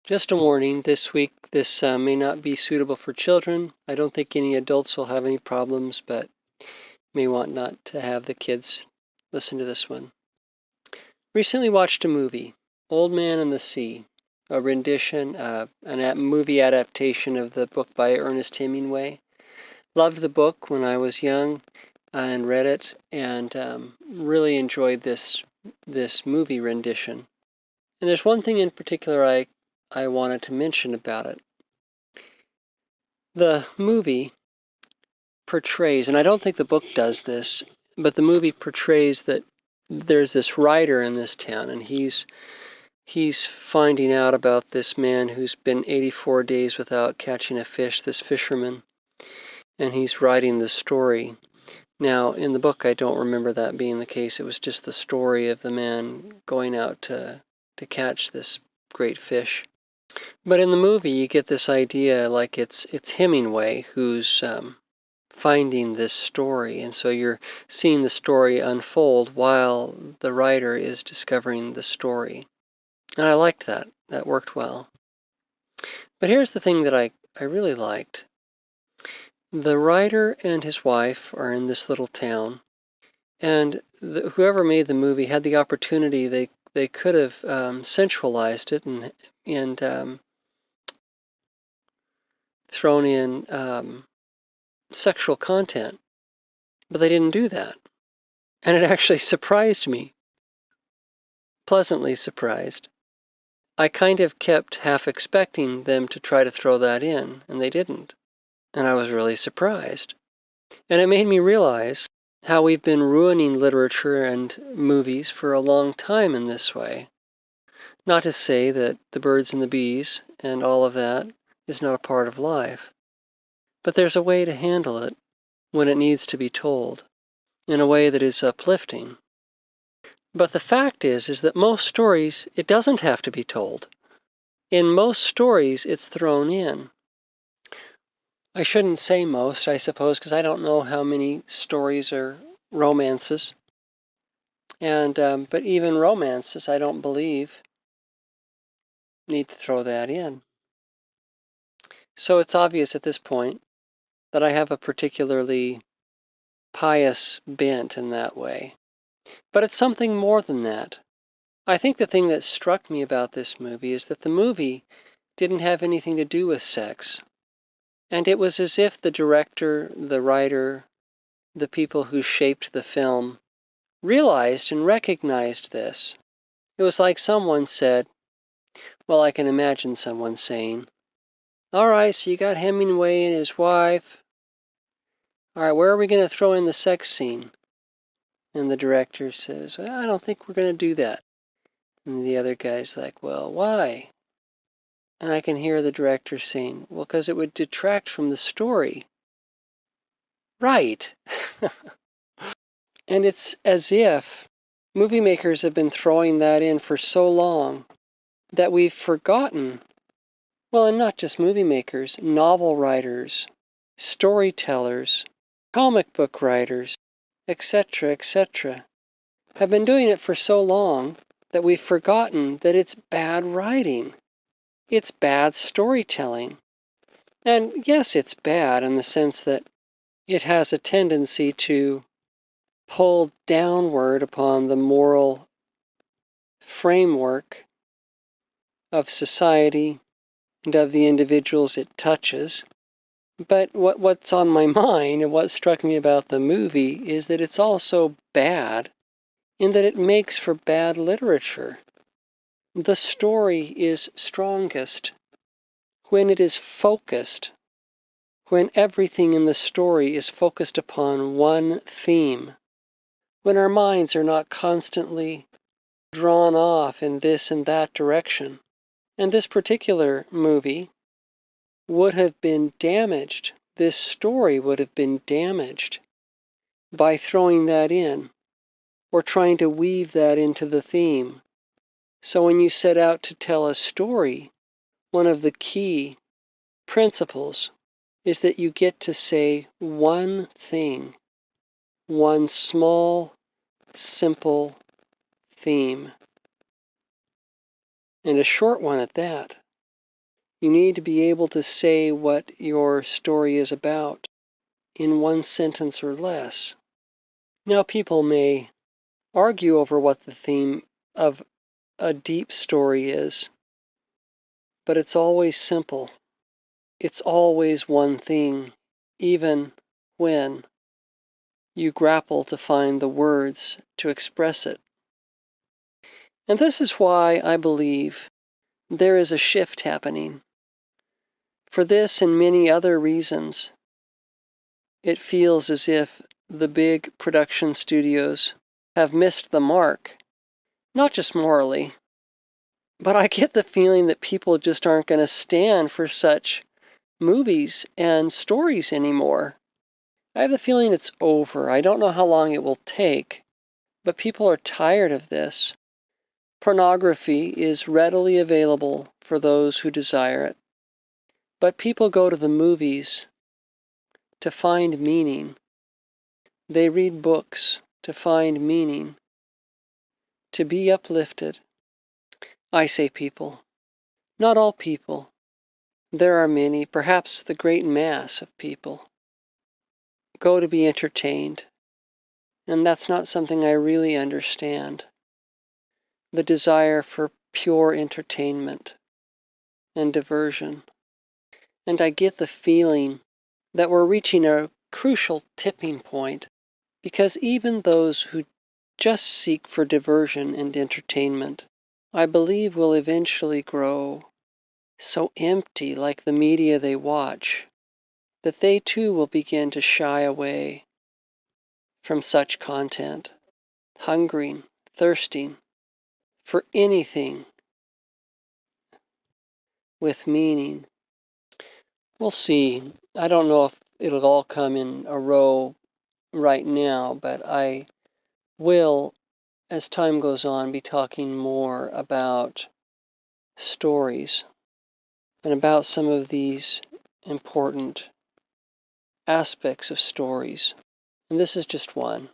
Just a warning, this week this may not be suitable for children. I don't think any adults will have any problems, but may want not to have the kids listen to this one. Recently watched a movie, Old Man and the Sea, a rendition, a movie adaptation of the book by Ernest Hemingway. Loved the book when I was young and read it, and really enjoyed this movie rendition. And there's one thing in particular I wanted to mention about it. The movie portrays, and I don't think the book does this, but the movie portrays that there's this writer in this town, and he's finding out about this man who's been 84 days without catching a fish, this fisherman, and he's writing the story. Now, in the book, I don't remember that being the case. It was just the story of the man going out to catch this great fish. But in the movie, you get this idea like it's Hemingway who's finding this story, and so you're seeing the story unfold while the writer is discovering the story. And I liked that. That worked well. But here's the thing that I really liked. The writer and his wife are in this little town, and whoever made the movie had the opportunity. They could have sensualized it and thrown in sexual content, but they didn't do that. And it actually surprised me, pleasantly surprised. I kind of kept half expecting them to try to throw that in, and they didn't. And I was really surprised. And it made me realize how we've been ruining literature and movies for a long time in this way. Not to say that the birds and the bees and all of that is not a part of life, but there's a way to handle it when it needs to be told, in a way that is uplifting. But the fact is that most stories, it doesn't have to be told. In most stories, it's thrown in. I shouldn't say most, I suppose, because I don't know how many stories are romances. And but even romances, I don't believe, need to throw that in. So it's obvious at this point that I have a particularly pious bent in that way. But it's something more than that. I think the thing that struck me about this movie is that the movie didn't have anything to do with sex. And it was as if the director, the writer, the people who shaped the film realized and recognized this. It was like someone said, well, I can imagine someone saying, all right, so you got Hemingway and his wife. All right, where are we going to throw in the sex scene? And the director says, well, I don't think we're going to do that. And the other guy's like, well, why? And I can hear the director saying, well, because it would detract from the story. Right. And it's as if movie makers have been throwing that in for so long that we've forgotten. Well, and not just movie makers, novel writers, storytellers, comic book writers, etc., have been doing it for so long that we've forgotten that it's bad writing. It's bad storytelling. And yes, it's bad in the sense that it has a tendency to pull downward upon the moral framework of society and of the individuals it touches. But what's on my mind and what struck me about the movie is that it's also bad in that it makes for bad literature. The story is strongest when it is focused, when everything in the story is focused upon one theme, when our minds are not constantly drawn off in this and that direction. And this particular movie would have been damaged, this story would have been damaged by throwing that in, or trying to weave that into the theme. So when you set out to tell a story, one of the key principles is that you get to say one thing, one small, simple theme, and a short one at that. You need to be able to say what your story is about in one sentence or less. Now, people may argue over what the theme of a deep story is, but it's always simple. It's always one thing, even when you grapple to find the words to express it. And this is why I believe there is a shift happening. For this and many other reasons, it feels as if the big production studios have missed the mark, not just morally, but I get the feeling that people just aren't going to stand for such movies and stories anymore. I have the feeling it's over. I don't know how long it will take, but people are tired of this. Pornography is readily available for those who desire it, but people go to the movies to find meaning. They read books to find meaning, to be uplifted. I say people, not all people. There are many, perhaps the great mass of people, go to be entertained, and that's not something I really understand. The desire for pure entertainment and diversion. And I get the feeling that we're reaching a crucial tipping point, because even those who just seek for diversion and entertainment, I believe, will eventually grow so empty, like the media they watch, that they too will begin to shy away from such content, hungering, thirsting for anything with meaning. We'll see. I don't know if it'll all come in a row right now, but I will, as time goes on, be talking more about stories and about some of these important aspects of stories. And this is just one.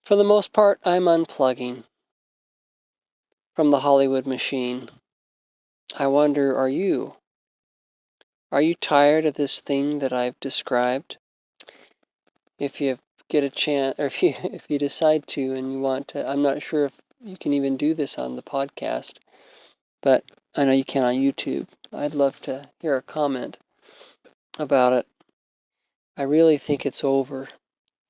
For the most part, I'm unplugging from the Hollywood machine. I wonder, are you? Are you tired of this thing that I've described? If you get a chance, or if you decide to and you want to, I'm not sure if you can even do this on the podcast, but I know you can on YouTube. I'd love to hear a comment about it. I really think it's over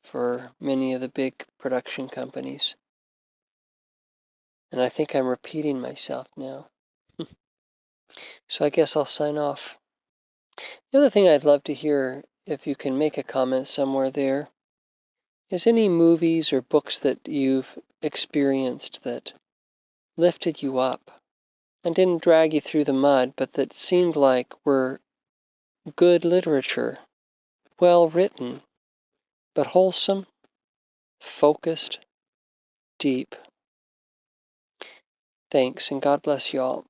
for many of the big production companies. And I think I'm repeating myself now. So I guess I'll sign off. The other thing I'd love to hear, if you can make a comment somewhere there, is any movies or books that you've experienced that lifted you up and didn't drag you through the mud, but that seemed like were good literature, well written, but wholesome, focused, deep. Thanks, and God bless you all.